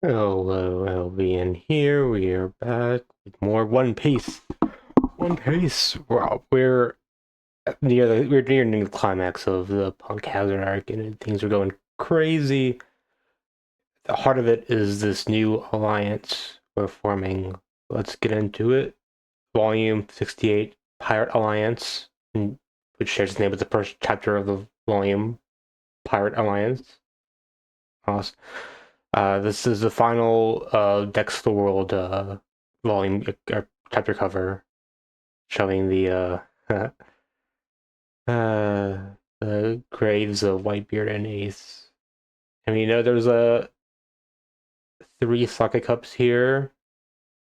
Hello, LB, and here we are back with more One Piece. One Piece. Well, we're near the climax of the Punk Hazard arc, and things are going crazy. The heart of it is this new alliance we're forming. Let's get into it. Volume 68, Pirate Alliance, which shares its name with the first chapter of the volume, Pirate Alliance. Awesome. This is the final Dex of the World volume chapter cover showing the graves of Whitebeard and Ace. And there's three Sake Cups here.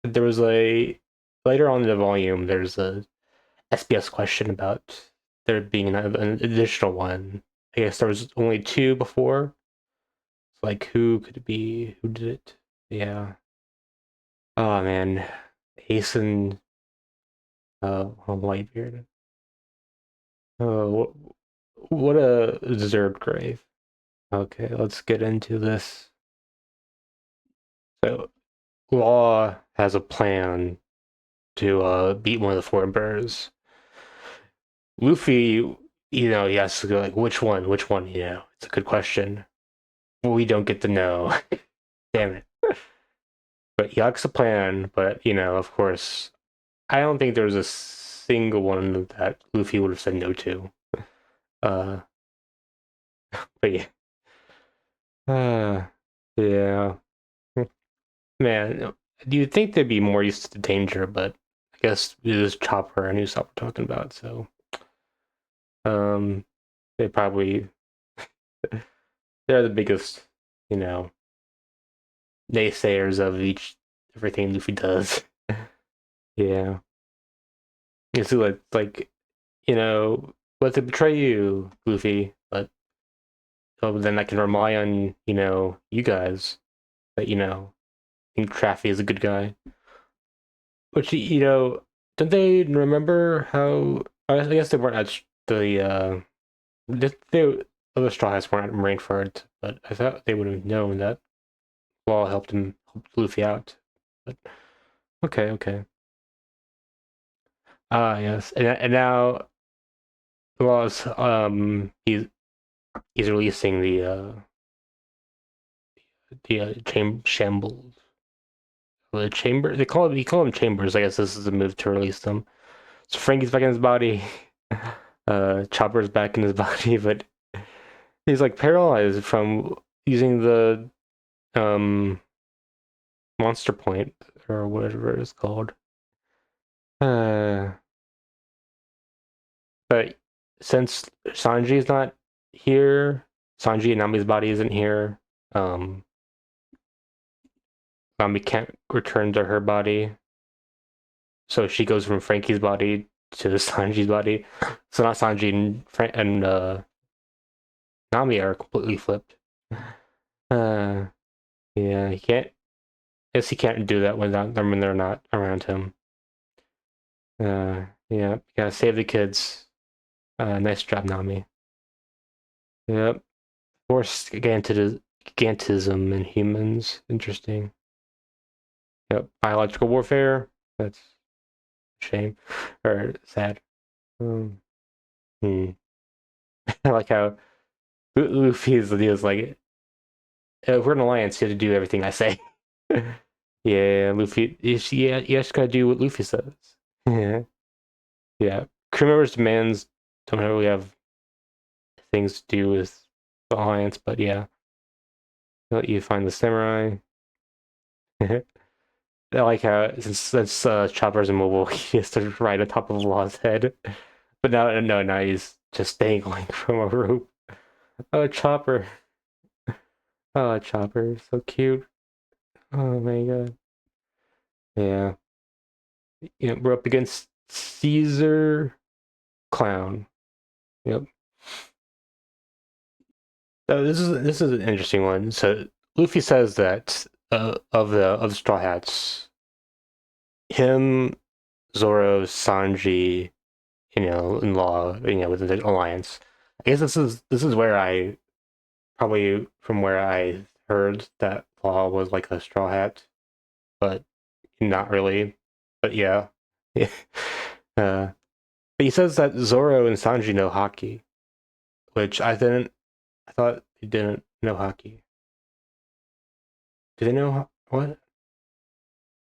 There was a later on in the volume. There's a SBS question about there being an additional one. I guess there was only two before. Like, who could it be? Who did it? Yeah. Oh man, Ace and Whitebeard. Oh, what a deserved grave. Okay, let's get into this. So, Law has a plan to beat one of the four bears. Luffy, he has to go like, which one? Which one? It's a good question. We don't get to know. Damn it. But he likes a plan, but of course, I don't think there's a single one that Luffy would have said no to. Uh, but yeah. Uh, yeah. Man, do you think they'd be more used to danger? But I guess it is Chopper and Usopp we're talking about, so um, they probably they're the biggest, you know, naysayers of everything Luffy does. Yeah, it's like you know, let it betray you, Luffy, but then I can rely on you guys. But I think Traffy is a good guy. Which don't they remember how? I guess they weren't at the the other Straw Hats weren't at Marineford, but I thought they would have known that Law helped Luffy out. But okay, okay. Ah, yes, and now Law's he's releasing the shambles. The chamber they call them chambers. I guess this is a move to release them. So Frankie's back in his body. Chopper's back in his body, but he's like paralyzed from using the um monster point or whatever it's called. Uh, but since Sanji is not here, Sanji and Nami's body isn't here. Um, Nami can't return to her body, so she goes from Frankie's body to Sanji's body. So now Sanji and Nami are completely flipped. Uh, yeah, he can't. Guess he can't do that when they're not around him. Yeah, gotta save the kids. Nice job, Nami. Yep. Forced gigantism in humans. Interesting. Yep. Biological warfare. That's a shame. Or sad. Um, hmm. I like how Luffy is like, we're an alliance, you have to do everything I say. Yeah, Luffy. Yeah, you just gotta do what Luffy says. Yeah. Yeah. Crew members' demands don't really have things to do with the alliance, but yeah. Let you find the samurai. I like how since Chopper's immobile, he has to ride on top of Law's head. But now, no, now he's just dangling from a rope. Oh, Chopper! Oh, Chopper, so cute. Oh my god. Yeah, we're up against Caesar Clown. Yep. This is an interesting one. So Luffy says that of the Straw Hats, him, Zoro, Sanji, in Law, with the alliance. I guess this is where I probably from where I heard that Claw was like a straw hat, but not really. But yeah. Yeah. Uh, but he says that Zoro and Sanji know hockey, which I didn't. I thought they didn't know hockey. Do they know what?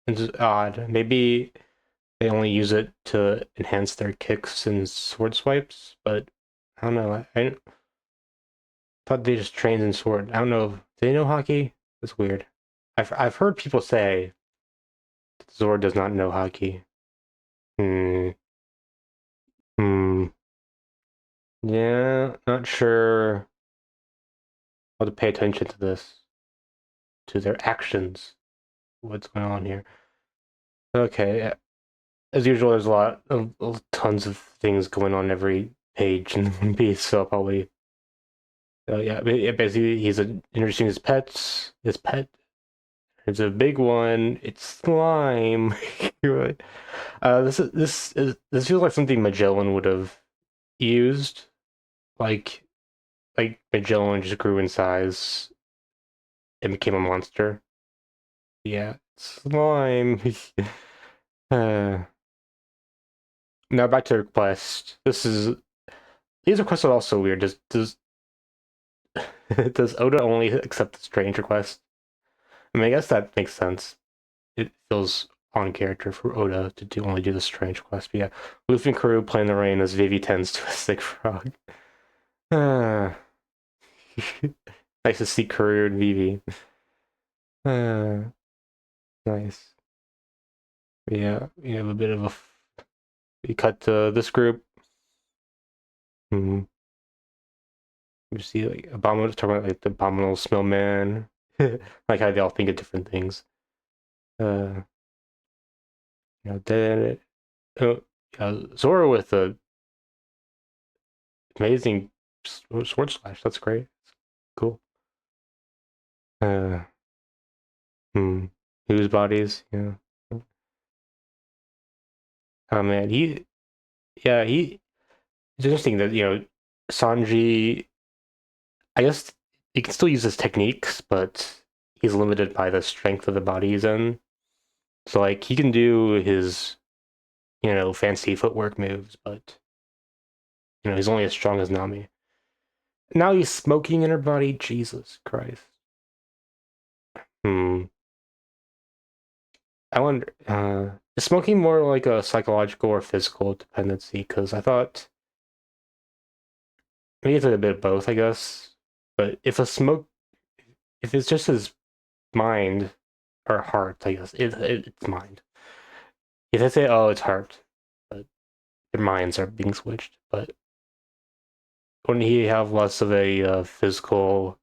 It's just odd. Maybe they only use it to enhance their kicks and sword swipes, but I don't know. I thought they just trained in sword. I don't know. Do they know hockey? That's weird. I've heard people say Zoro does not know hockey. Hmm. Hmm. Yeah, not sure how to pay attention to this, to their actions. What's going on here? Okay, as usual, there's a lot of tons of things going on every page in One Piece, so I'll probably. Yeah, basically, introducing his pets. His pet. There's a big one. It's slime. This feels like something Magellan would have used. Like Magellan just grew in size and became a monster. Yeah, slime. uh, Now back to the request. These requests are also weird. Does Oda only accept the strange request? I mean, I guess that makes sense. It feels on character for Oda to only do the strange request. But yeah, Luffy and Karoo play in the rain as Vivi tends to a sick frog. Ah. Nice to see Karoo and Vivi. Ah, nice. Yeah, we have a bit of a. We cut to this group. Hmm. You see, like, Abominable talking about like the Abominable Smell Man, like how they all think of different things. Uh, then Zoro with a amazing sword slash. That's great. Cool. Uh, hmm. Whose bodies? Yeah. Oh man, yeah, it's interesting that Sanji. I guess he can still use his techniques, but he's limited by the strength of the body he's in. So like he can do his fancy footwork moves, but he's only as strong as Nami. Now he's smoking in her body. Jesus Christ. Hmm. I wonder. Is smoking more like a psychological or physical dependency? Because I thought maybe it's a bit of both, I guess. But if it's just his mind or heart, I guess it's mind. If they say, "Oh, it's heart," but their minds are being switched. But wouldn't he have less of a physical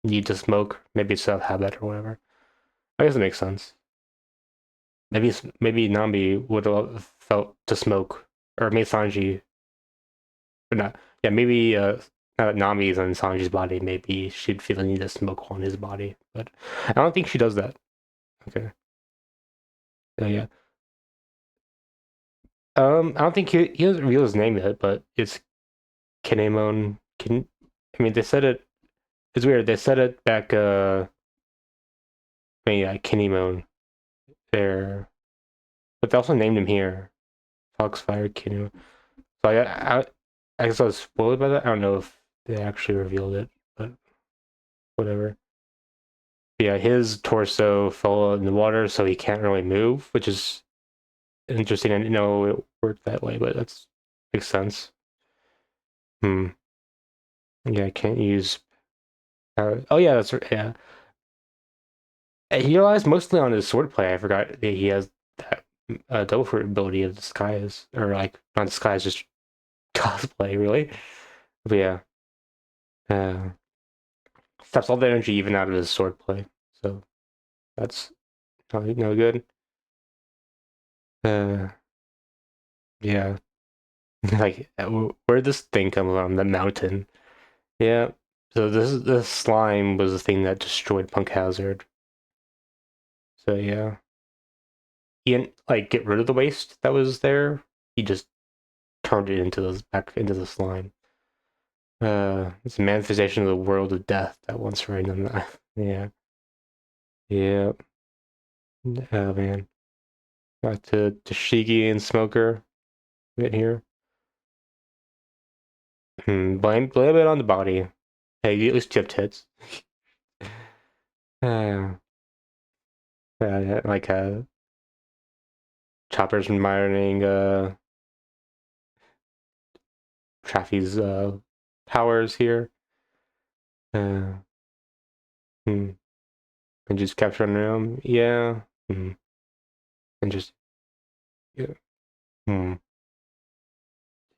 need to smoke? Maybe it's a habit or whatever. I guess it makes sense. Maybe Nami would have felt to smoke, or maybe Sanji, but not. Yeah, maybe now that Nami is on Sanji's body, maybe she'd feel the need to smoke on his body. But I don't think she does that. Okay. Yeah. I don't think he doesn't reveal his name yet, but it's Kinemon. I mean, they said it. It's weird. They said it back. I mean, yeah, Kinemon there, but they also named him here. Foxfire Kinemon. So I guess I was spoiled by that. I don't know if they actually revealed it, but whatever. But yeah, his torso fell in the water, so he can't really move, which is interesting. I didn't know it worked that way, but that's makes sense. Hmm. Yeah, I can't use. Oh yeah, that's right. Yeah, he relies mostly on his swordplay. I forgot that he has that double fruit ability of disguise, or like not disguise, just cosplay, really. But yeah, uh, steps all the energy even out of his swordplay. So that's no good. Uh, yeah, like where'd this thing come from? The mountain. Yeah. So this slime was the thing that destroyed Punk Hazard. So yeah, he didn't like get rid of the waste that was there. He just turned it back into the slime. It's a manifestation of the world of death that once reigned on that. Yeah. Yeah. Oh man. Got to Shigi and Smoker right here. Blame it on the body. Hey, you at least you have tits. Uh, like Chopper's admiring Traffy's powers here. Uh, hmm. And just capture on him. Yeah. And just yeah. Hmm.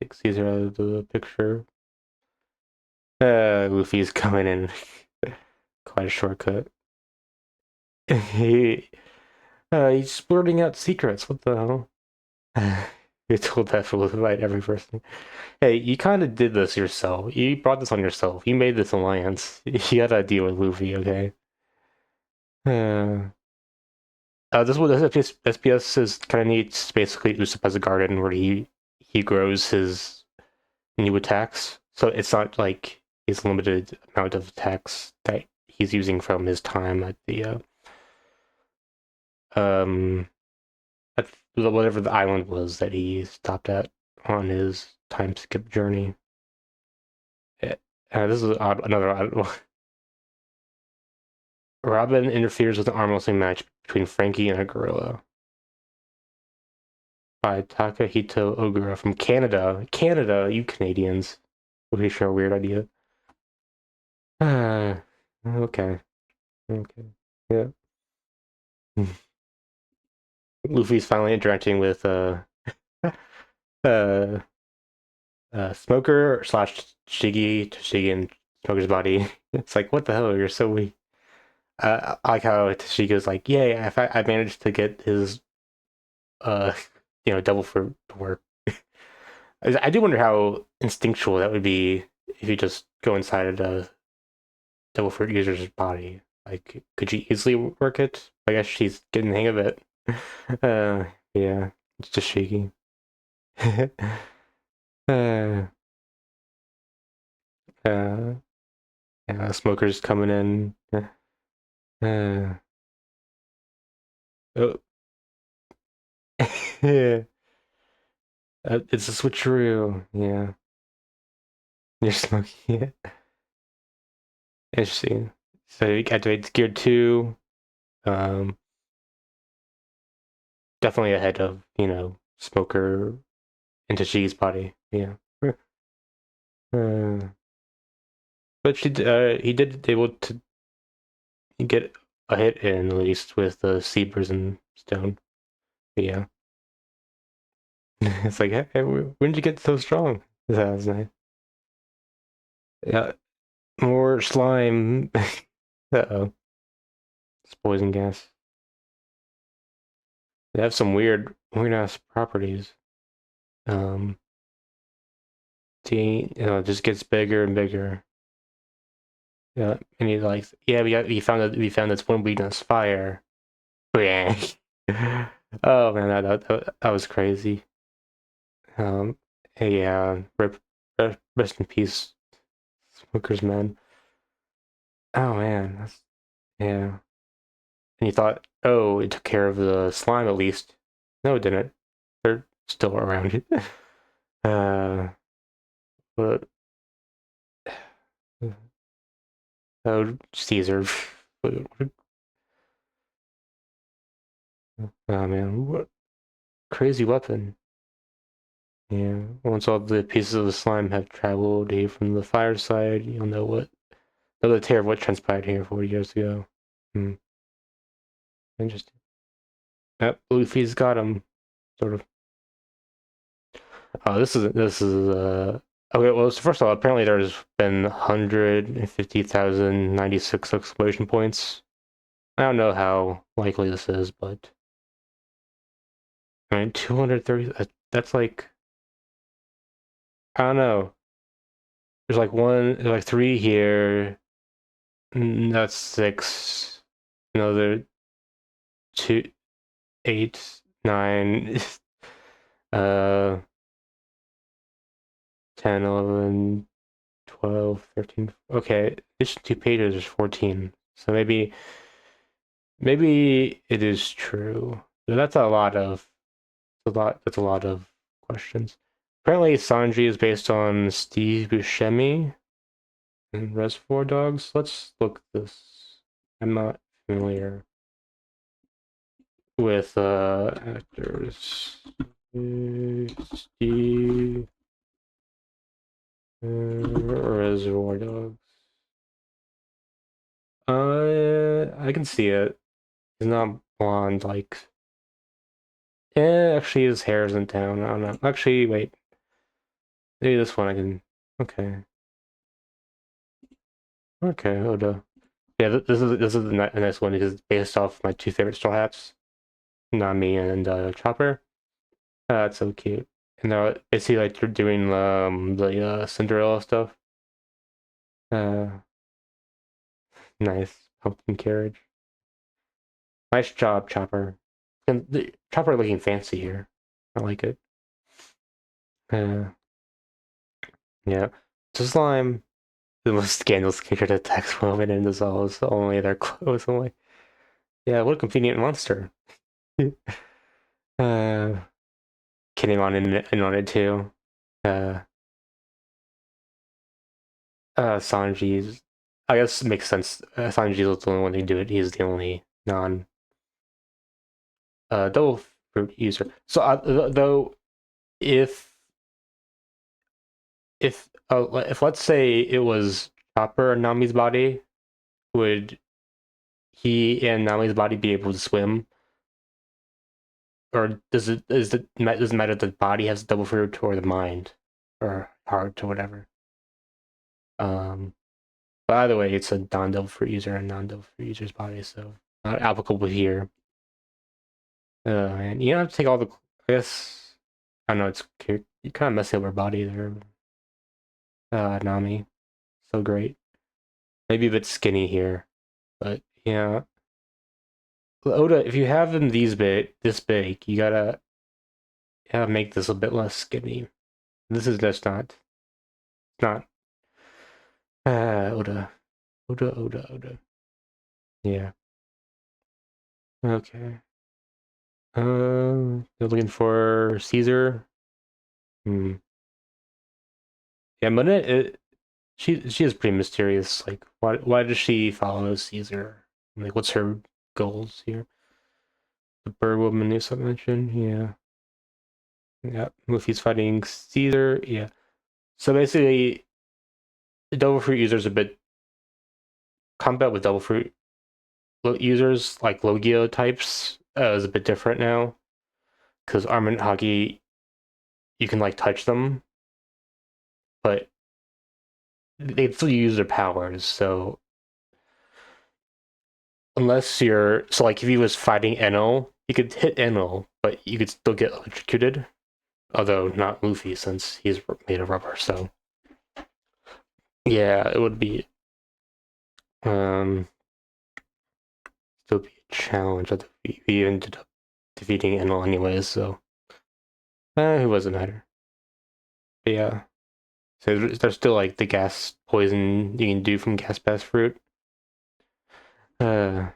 Take Caesar out of the picture. Luffy's coming in. Quite a shortcut. he he's blurting out secrets. What the hell? You're told that for like every person. Hey, you kind of did this yourself. You brought this on yourself. You made this alliance. You gotta deal with Luffy, okay? Uh, this what this SPS is kind of neat. It's basically Usopp has a garden where he grows his new attacks. So it's not like his limited amount of attacks that he's using from his time at the um at whatever the island was that he stopped at on his time skip journey. This is another odd one. Robin interferes with an arm wrestling match between Frankie and a gorilla by Takahito Ogura from Canada. Canada, you Canadians. Pretty sure a weird idea. Okay. Okay. Yeah. Luffy's finally interacting with uh Smoker slash Shigi and Smoker's body. It's like, what the hell? You're so weak. I like how Tashiga's like, yeah, if I managed to get his uh double for to work. I do wonder how instinctual that would be if you just go inside a double fruit user's body. Like, could you easily work it? I guess she's getting the hang of it. Uh, yeah, it's just shaky. uh, uh, yeah, smokers coming in. Oh, yeah, it's a switcheroo. Yeah, you're smoking. Yeah, interesting. So you activate gear 2. Um, definitely ahead of smoker into G's body. Yeah. Uh, but he did able to get a hit in at least with the Seabers and Stone. But yeah. It's like, hey, when did you get so strong? That was nice. Yeah. More slime. Uh-oh. It's poison gas. They have some weird ass properties. Um, it just gets bigger and bigger. Yeah, and he's like, yeah, we found this one weakness, fire. Yeah. Oh man, that was crazy. Hey, yeah, rest in peace, Smokers Man. Oh man, yeah. And you thought, oh, it took care of the slime at least. No, it didn't. They're still around. uh, but oh, Caesar. Oh man, what crazy weapon. Yeah, once all the pieces of the slime have traveled here from the fireside, you'll know the tear of what transpired here 40 years ago. Hmm, interesting. Yep, Luffy's got him, sort of. This is okay. Well, so first of all, apparently there's been 150,096 exclamation points. I don't know how likely this is, but I mean 230. That's like I don't know. There's like three here. That's six. Another two, eight, nine, uh, 10, 11, 12, 13. Okay, it's 2 pages. There's 14. So Maybe it is true. But that's a lot of questions. Apparently Sanji is based on Steve Buscemi and Reservoir Dogs. Let's look this. I'm not familiar with actors. Steve Reservoir Dogs. I can see it. He's not blonde like. Actually, his hair is in town. I don't know. Actually, wait. Maybe this one I can. Okay. Okay, Oda. Yeah, this is a nice one because it's based off my two favorite Straw Hats, Nami and Chopper. That's so cute. And they're basically like they're doing the Cinderella stuff. Uh, nice pumpkin carriage. Nice job, Chopper. And the Chopper looking fancy here. I like it. Uh, yeah. So Slime, the most scandalous character to text woman in this all is only their clothes. I'm like, yeah, what a convenient monster. uh, kidding on it too. Uh, Sanji's, I guess it makes sense. Sanji's the only one who can do it. He's the only non double fruit user. So though, if if let's say it was Chopper and Nami's body, would he and Nami's body be able to swim, or doesn't matter if the body has double fruit or the mind or heart or whatever? Um, but either way, it's a non-double fruit user and non-double fruit user's body, so not applicable here. And you don't have to take all the. I guess I don't know. It's you kind of messing up her body there, Nami. So great. Maybe a bit skinny here, but yeah. Oda, if you have them this big, you gotta make this a bit less skinny. This is just not. Oda, Oda. Yeah. Okay. They're looking for Caesar. Hmm. Yeah, Monet. She is pretty mysterious. Like, why does she follow Caesar? Like, what's her goals here? The bird woman is mentioned. Yeah, yeah. Luffy's fighting Caesar. Yeah. So basically, the double fruit users a bit combat with double fruit users like Logio types is a bit different now because Armament Hockey you can like touch them, but they still use their powers. So unless you're like if he was fighting Enel, you could hit Enel, but you could still get electrocuted. Although not Luffy since he's made of rubber. So yeah, it would be um still be a challenge. I think we ended up defeating Enel anyways. So it wasn't matter. But yeah, so there's still like the gas poison you can do from gas pass fruit. Uh,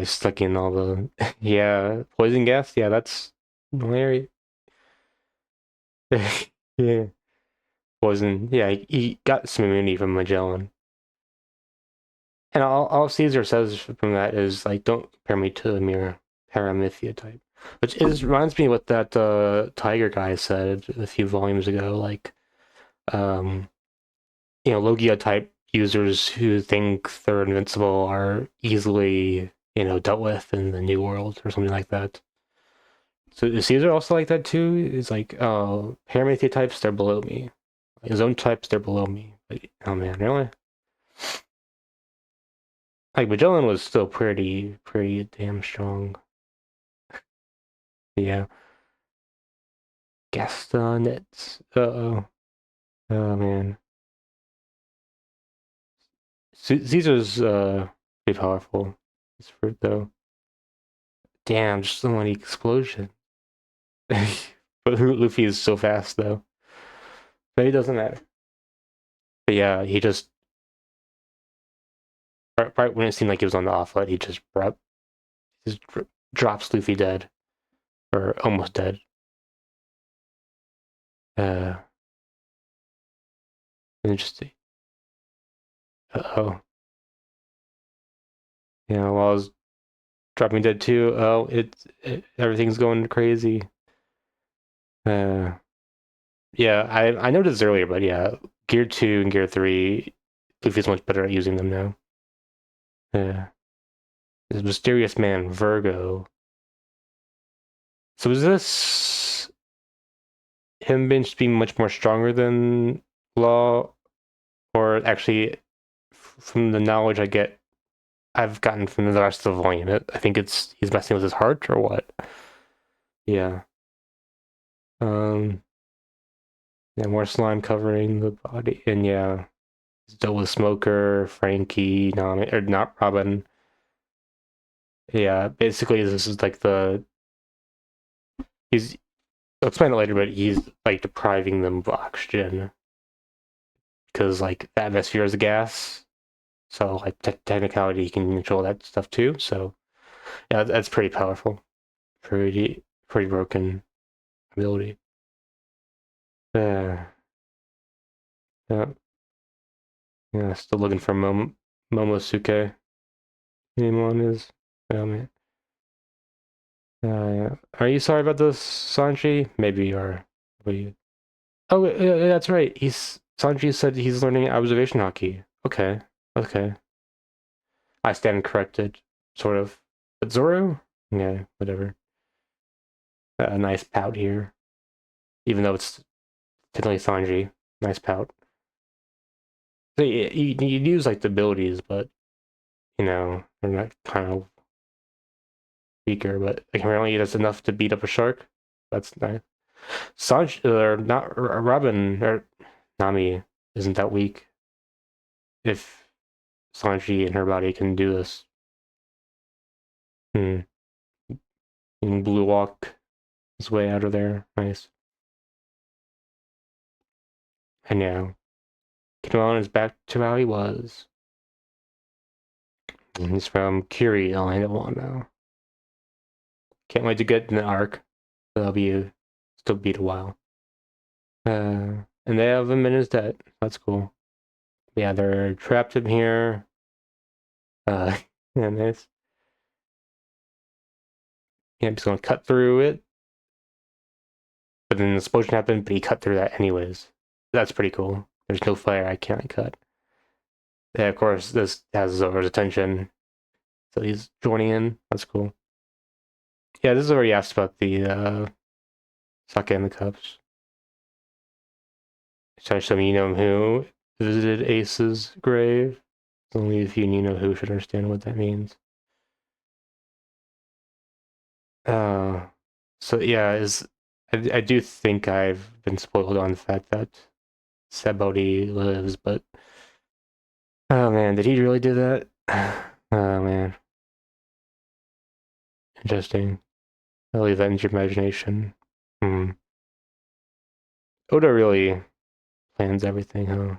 stuck in all the yeah poison gas. Yeah, that's hilarious. Yeah, poison. Yeah, he got some immunity from Magellan. And all Caesar says from that is like, don't compare me to a mere Paramythia type. Which reminds me what that Tiger guy said a few volumes ago. Like, um, Logia type users who think they're invincible are easily, dealt with in the New World or something like that. So is Caesar also like that too? It's like, oh, Paramythia types, they're below me. His own types, they're below me. Like, oh man, really? Like Magellan was still pretty damn strong. Yeah. Gaston, it's oh man. Caesar's pretty powerful. It's fruit though. Damn, just so many explosions. But Luffy is so fast though. But it doesn't matter. But yeah, he just right when it seemed like he was on the offlet, just drops Luffy dead or almost dead. Uh, Interesting. Oh, yeah. While I was dropping dead too. Oh, everything's going crazy. Uh, yeah. I noticed earlier, but yeah, Gear 2 and Gear 3, Luffy's much better at using them now. This mysterious man, Virgo. So is this him being much more stronger than Law, or actually, from the knowledge I've gotten from the rest of the volume, I think he's messing with his heart or what? Yeah. Um. Yeah, more slime covering the body, and yeah, still with Smoker, Frankie, Nami, or not Robin. Yeah, basically this is like he's I'll explain it later, but he's like depriving them of oxygen because like the atmosphere is a gas. So like technicality, he can control that stuff too. So yeah, that's pretty powerful, pretty broken ability. Uh, yeah, yeah. Still looking for Momosuke. Name on his. Oh man. Are you sorry about this, Sanji? Maybe you are. What are you? Oh, that's right. Sanji said he's learning observation hockey. Okay, okay. I stand corrected, sort of. But Zoro? Yeah, whatever. A nice pout here, even though it's technically Sanji. Nice pout. So you use like the abilities, but they're not kind of weaker. But like apparently that's enough to beat up a shark. That's nice. Sanji or not Robin or Nami isn't that weak if Sanji and her body can do this. Hmm. And Blue Walk his way out of there. Nice. And now Kimon is back to how he was. And he's from Curie, Island one now. Can't wait to get in the arc. That'll be still beat a while. And they have him in his debt. That's cool. Yeah, they're trapped in here. Yeah, nice. Yeah, I'm just gonna cut through it. But then the explosion happened, but he cut through that anyways. That's pretty cool. There's no fire I can't cut. Yeah, of course, this has Zoro's attention, so he's joining in. That's cool. Yeah, this is where he asked about the sake in the cups. Should I show me who visited Ace's grave? Only if you know who should understand what that means. Uh, so yeah, I do think I've been spoiled on the fact that Sabodi lives, but oh man, did he really do that? Oh man, interesting. I'll leave that in your imagination. Hmm. Oda really plans everything, huh?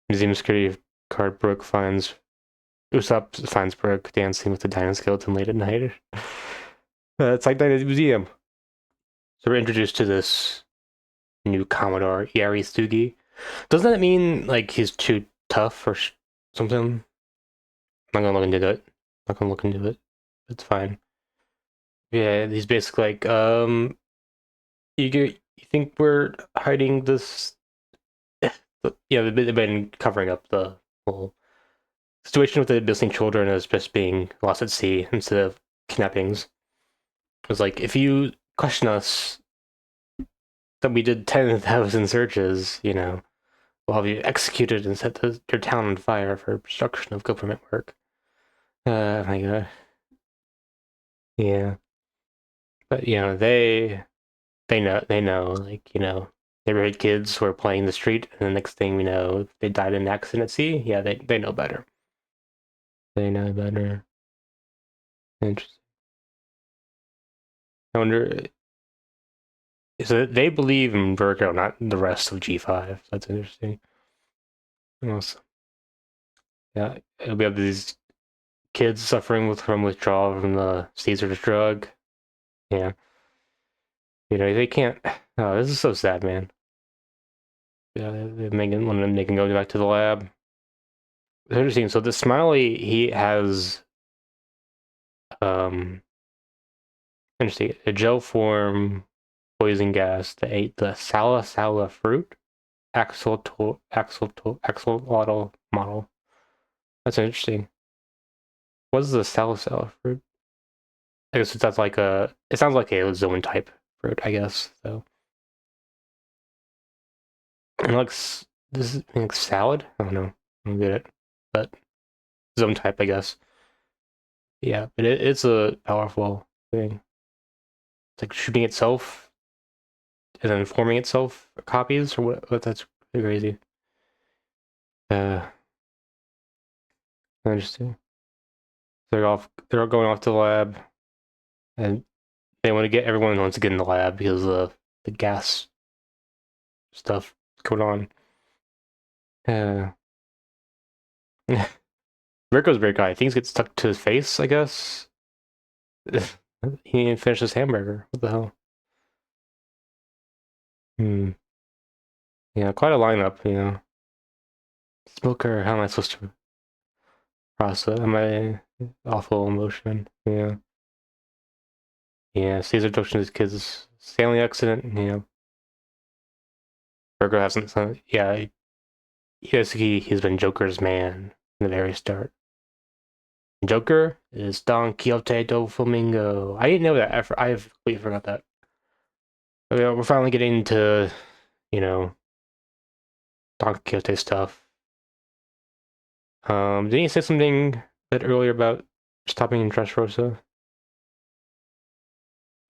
Museum security card Brooke finds Usopp finds Brooke dancing with the dino skeleton late at night. It's like the museum. So we're introduced to this new Commodore Yari Sugi. Doesn't that mean like he's too tough or something? I'm not gonna look into it. Not gonna look into it. It's fine. Yeah, he's basically like, you think we're hiding this? Yeah, they've been covering up the whole situation with the missing children as just being lost at sea instead of kidnappings. It's like if you question us that we did 10,000 searches, we'll have you executed and set your town on fire for obstruction of government work. My God. Yeah, but they know, like neighborhood kids were playing the street, and the next thing we know, they died in an accident at sea. Yeah, they know better. They know better. Interesting. I wonder. So they believe in Virgo, not the rest of G5. That's interesting. Awesome. Yeah, it'll be up to these kids suffering from withdrawal from the Caesar's drug. Yeah, they can't. Oh, this is so sad, man. Yeah, they're making one of them. They can go back to the lab. It's interesting. So the Smiley, he has um interesting a gel form poison gas that ate the sala fruit axolotl model. That's interesting. What is the sala fruit? I guess that's like a. It sounds like a zone type fruit. I guess so. It looks this is like salad. I don't know. I don't get it, but zone type, I guess. Yeah, but it's a powerful thing. It's like shooting itself and then forming itself copies or what that's crazy. Uh, interesting. They're all going off to the lab, and they want to get everyone wants to get in the lab because of the gas stuff going on. Uh, Rico's very guy. Things get stuck to his face, I guess. He didn't finish his hamburger. What the hell? Hmm. Yeah, quite a lineup. Smoker, how am I supposed to process? Am I awful emotion? Yeah. Yeah, Caesar took his kids' sailing accident. Virgo hasn't. Yeah, he's been Joker's man from the very start. Joker is Don Quixote do Flamingo. I didn't know that. I've completely forgot that. We're finally getting into, you know, Don Quixote stuff. Didn't you say something that earlier about stopping in Dressrosa?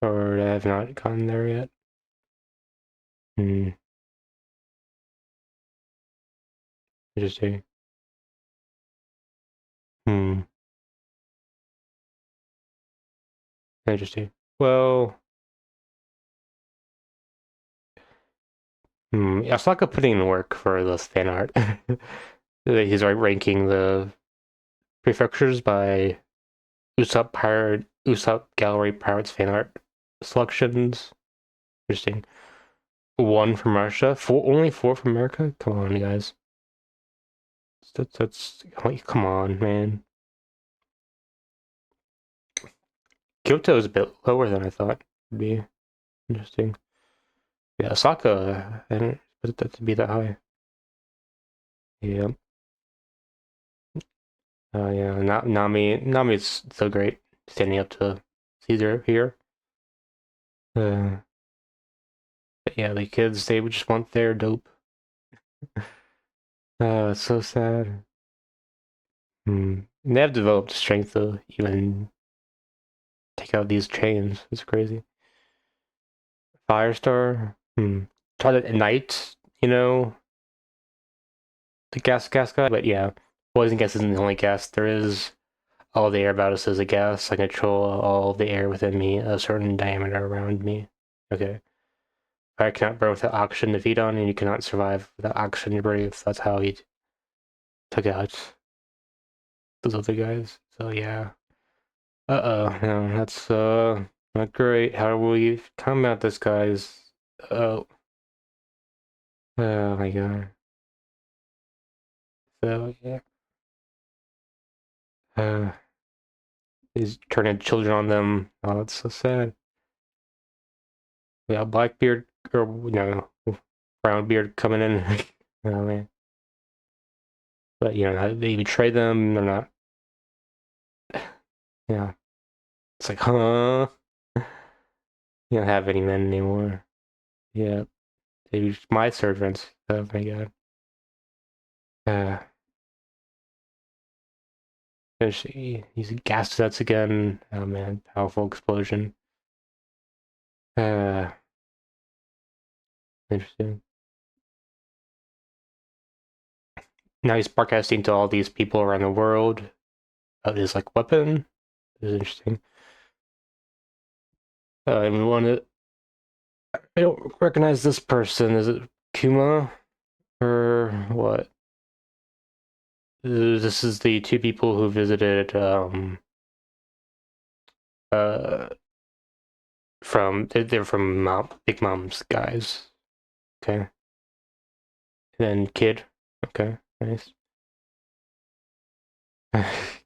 Or I have not gotten there yet? Hmm, interesting. Hmm, interesting. Well, Asaka putting in work for this fan art. He's like ranking the prefectures by Usopp Gallery Pirates fan art selections. Interesting. One from Russia. Only four from America. Come on, guys. That's come on, man. Kyoto is a bit lower than I thought would be. Interesting. Yeah, Osaka. I didn't expect that to be that high. Yeah. Yeah. Nami is so great. Standing up to Caesar here. Uh, but yeah, the kids they would just want their dope. It's so sad. And they have developed strength to even take out these chains. It's crazy. Firestar. Try that at night, the gas guy. But yeah, poison gas isn't the only gas. There is all the air about us is a gas. I control all the air within me, a certain diameter around me. Okay. I cannot burn without oxygen to feed on, and you cannot survive without oxygen to breathe. That's how he took out those other guys. So yeah. No, that's not great. How do we combat this guy's oh oh my god. So yeah. Uh he's turning children on them. Oh, that's so sad. Yeah, Blackbeard or Brownbeard coming in. Oh man. But they betray them, they're not yeah. It's like, huh? You don't have any men anymore. Yeah. They my servants. Oh my god. Uh he's gas sets again. Oh man, powerful explosion. Uh, interesting. Now he's broadcasting to all these people around the world about his like weapon. It's interesting. And we want to. I don't recognize this person. Is it Kuma or what? This is the two people who visited uh from they're from Big Mom's guys. Okay. And then Kid. Okay, nice.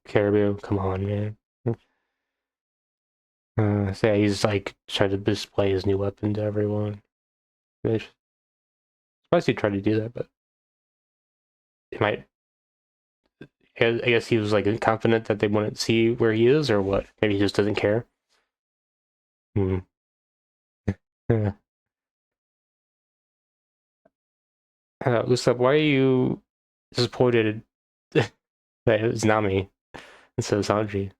Caribou, come on, man. So yeah, he's like trying to display his new weapon to everyone. Which surprised he tried to do that, but it might. I guess he was like confident that they wouldn't see where he is, or what? Maybe he just doesn't care. Hmm. Yeah. Lisa, why are you disappointed that it's Nami instead of Sanji?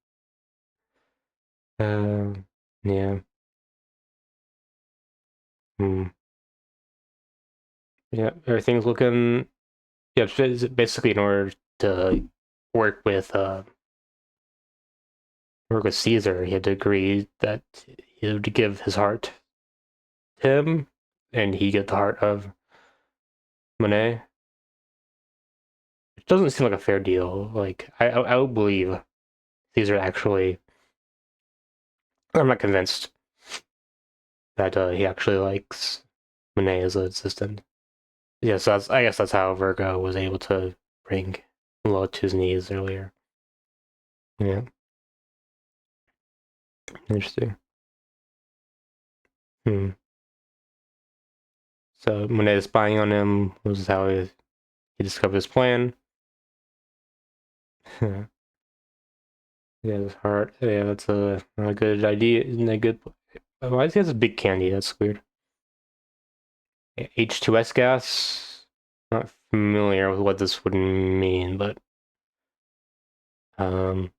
Um, yeah. Hmm. Yeah, everything's looking. Yeah, it's basically in order to work with uh work with Caesar, he had to agree that he would give his heart to him, and he get the heart of Monet. It doesn't seem like a fair deal. Like I would believe Caesar actually. I'm not convinced that he actually likes Monet as an assistant. Yeah, so I guess that's how Virgo was able to bring Lo to his knees earlier. Yeah, interesting. Hmm. So Monet spying on him was how he discovered his plan. Yeah, his heart. Yeah, that's a good idea. Isn't that good? Why does he have a big candy? That's weird. H2S gas. Not familiar with what this would mean, but um,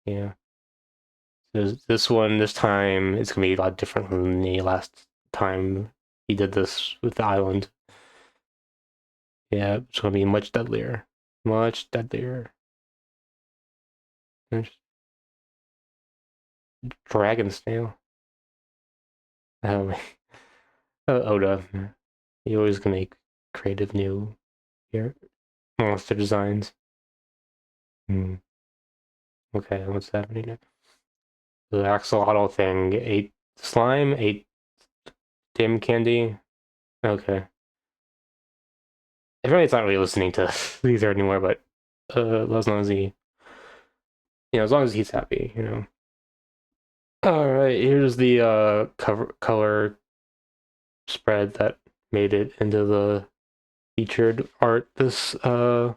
yeah. This one, this time, it's gonna be a lot different from the last time he did this with the island. Yeah, it's gonna be much deadlier. Much deadlier. Dragon snail. Um, Oda. He always gonna make creative new here monster designs. Hmm. Okay, what's happening now? The axolotl thing. Ate slime, ate dim candy. Okay. Everybody's not really listening to Caesar anymore, but as long as as long as he's happy, you know. All right, here's the cover color spread that made it into the featured art this volume.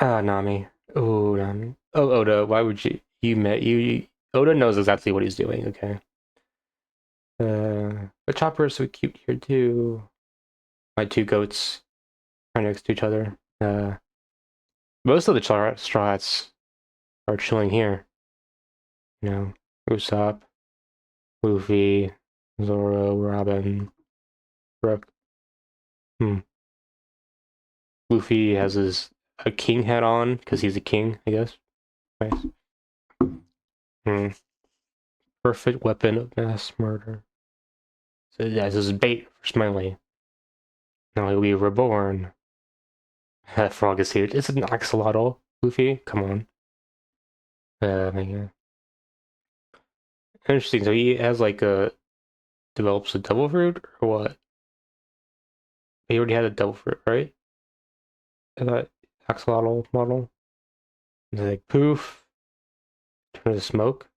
Ah, Nami. Oh, Nami. Oh, Oda. Why would you met you? Oda knows exactly what he's doing. Okay. The chopper is so cute here too. My two goats are next to each other. Most of the straw hats are chilling here. You know, Usopp, Luffy, Zoro, Robin, Brook. Hmm. Luffy has his a king hat on because he's a king, I guess. Nice. Hmm. Perfect weapon of mass murder. So yeah, this is bait for Smiley. Now he'll be reborn. That frog is huge. It's an axolotl. Luffy, come on. Yeah. Interesting. So he has like a develops a devil fruit or what? He already had a devil fruit, right? That axolotl model. It's like poof, turn to smoke.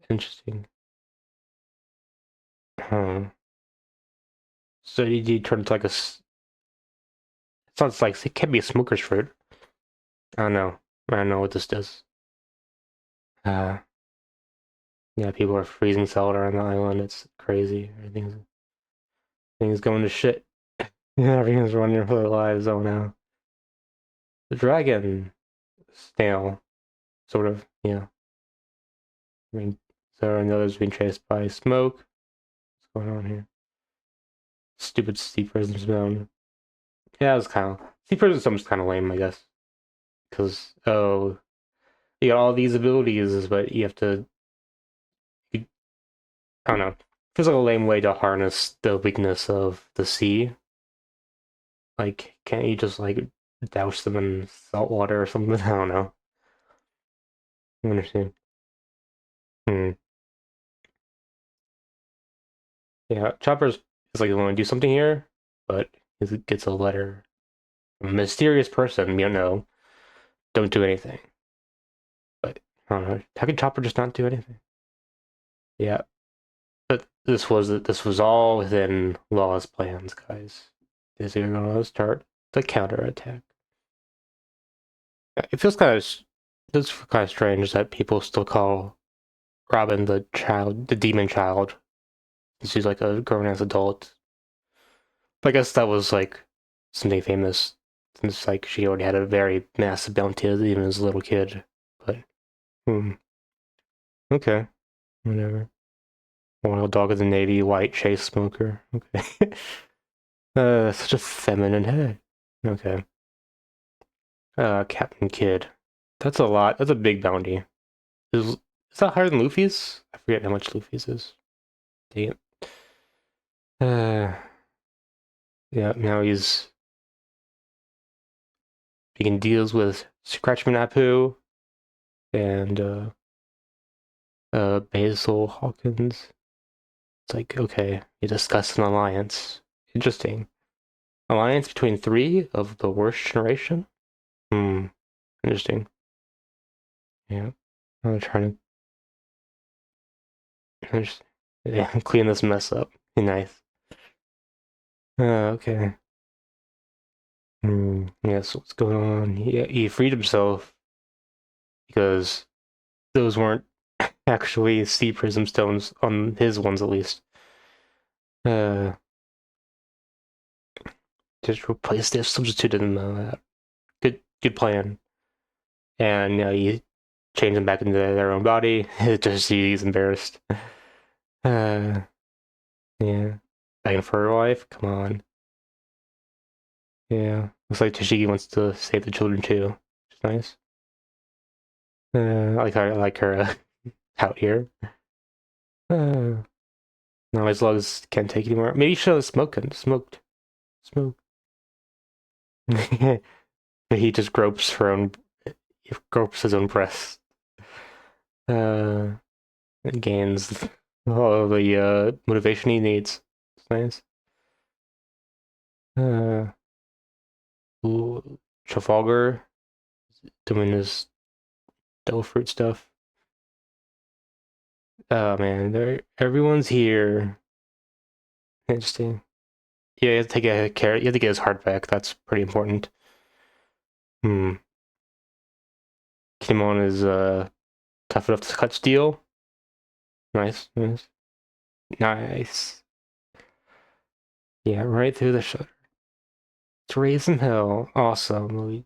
Interesting. Huh. So he turned into like it sounds like it can be a smoker's fruit. I don't know. I don't know what this does. Uh, yeah, people are freezing solid on the island. It's crazy. Everything's going to shit. Yeah, everyone's running for their lives. Oh no. The dragon snail, sort of. Yeah. I mean, so and others being chased by smoke. What's going on here? Stupid sea prison zone. Yeah, it's kind of sea prison zone's kind of lame, I guess. Because you got all these abilities, but you have to. I don't know. feels like a lame way to harness the weakness of the sea. Like, can't you just like douse them in salt water or something? I don't know. I understand. Hmm. Yeah, Chopper's is like, want to do something here, but he gets a letter from a mysterious person. You know, don't do anything. But I don't know. How could Chopper just not do anything? Yeah, but this was all within Law's plans, guys. They're gonna start the counterattack. It feels kind of strange that people still call Robin the child, the demon child. She's like a grown ass adult. But I guess that was like something famous since like she already had a very massive bounty even as a little kid. But hmm, okay, whatever. Royal dog of the navy, white chase smoker. Okay. Such a feminine head. Okay. Captain Kidd. That's a lot. That's a big bounty. Is that higher than Luffy's? I forget how much Luffy's is. Dang it. Uh, yeah. Now he's making deals with Scratchman Apu and Basil Hawkins. It's like, okay, you discussed an alliance. Interesting. Alliance between three of the worst generation? Hmm, interesting. Yeah. I'm trying to yeah, clean this mess up. Be nice. Okay. Yes, what's going on? He freed himself because those weren't actually sea prism stones on his ones at least. Uh, just replace this, substituted them. Good plan. And you change them back into their own body. Just he's embarrassed. Uh, yeah. Begging for her life? Come on. Yeah. Looks like Tashigi wants to save the children too. Which is nice. I like her out here. Uh, now his lungs can't take anymore. Maybe he should have smoked. Smoke. He just he gropes his own breast. Uh, and gains all the motivation he needs. It's nice. Uh, ooh, Trafalgar doing his devil fruit stuff. Oh man, everyone's here. Interesting. Yeah, you have to take a care. You have to get his heart back. That's pretty important. Hmm. Kimon is tough enough to cut steel. Nice, nice, nice. Yeah, right through the shutter. To raise him hell. Awesome.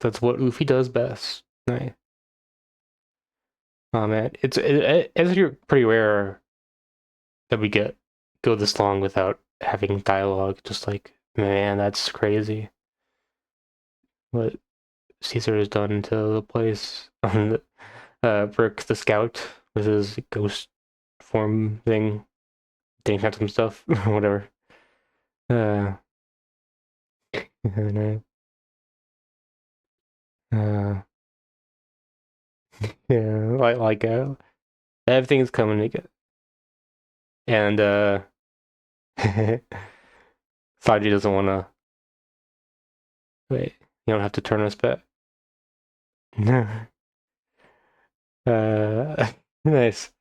That's what Luffy does best. Nice. Oh man, it's actually pretty rare that we go this long without having dialogue. Just like, man, that's crazy. What Caesar has done to the place. Brick the Scout with his ghost form thing, dating out some stuff, whatever. Uh, and, yeah, everything's coming together. And Saji doesn't want to wait. You don't have to turn us back. Nice.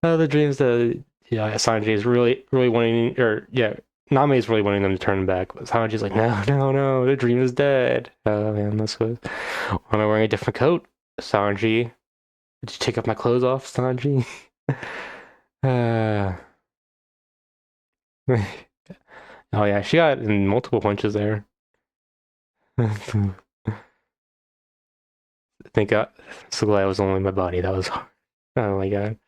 The dreams that yeah, Sanji is really wanting, or yeah, Nami is really wanting them to turn back, but Sanji's like, no, no, no, the dream is dead. Oh man, that's good. Why am I wearing a different coat, Sanji? Did you take off my clothes off, Sanji? uh, oh yeah, she got in multiple punches there. I think so glad it was only my body. That was hard. Oh my god.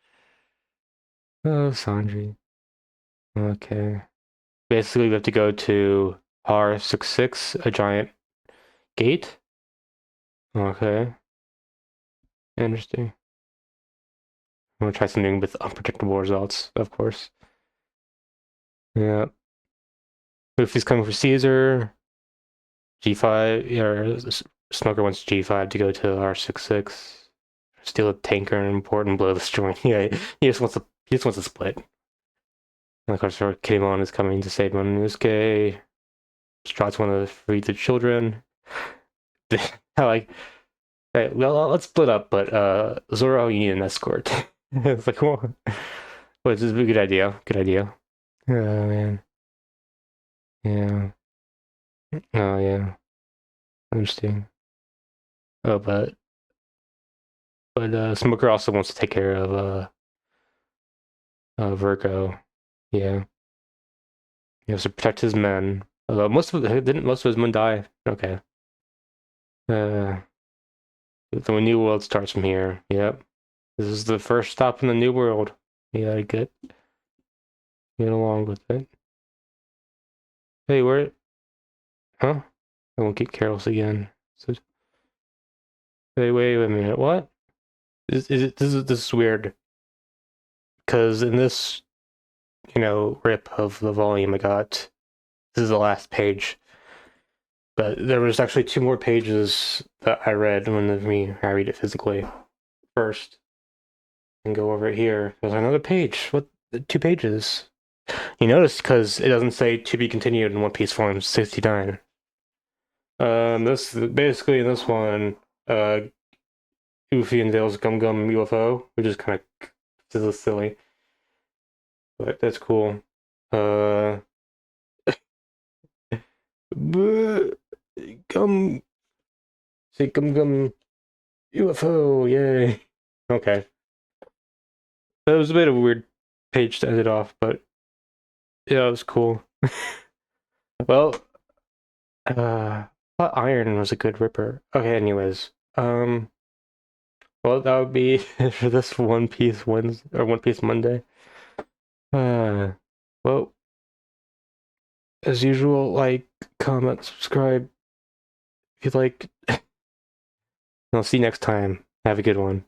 Oh, Sanji. Okay. Basically, we have to go to R66, a giant gate. Okay. Interesting. I'm gonna try something with unpredictable results, of course. Yeah. Luffy's coming for Caesar. G5, or Smoker wants G5 to go to R66. Steal a tanker and import and blow the joint. Yeah, he just wants to split. And of course, our Kinemon is coming to save Monosuke. Strats want to free the children. I like, hey, well, let's split up, but Zoro, you need an escort. It's like, well, this is a good idea. Good idea. Oh man, yeah. Oh yeah, interesting. Oh, but Smoker also wants to take care of Virgo. Yeah, he has to protect his men. Although didn't most of his men die? Okay. Uh, the new world starts from here. Yep. This is the first stop in the new world. Yeah, get along with it. Hey, where? Huh? I won't get careless again. So, hey, wait a minute. What? This is weird. Because in this, rip of the volume I got, this is the last page. But there was actually two more pages that I read when I read it physically first and go over it here. There's another page. What? 2 pages. You notice because it doesn't say to be continued in One Piece form 69. This basically in this one, Goofy unveils Gum Gum UFO, which is kind of silly, but that's cool. Uh, Gum, say Gum Gum UFO, yay! Okay, that was a bit of a weird page to end it off, but yeah, it was cool. Well, I thought Iron was a good ripper. Okay, anyways, well, that would be it for this One Piece Wednesday or One Piece Monday. Uh, well, as usual, like, comment, subscribe if you like. I'll see you next time. Have a good one.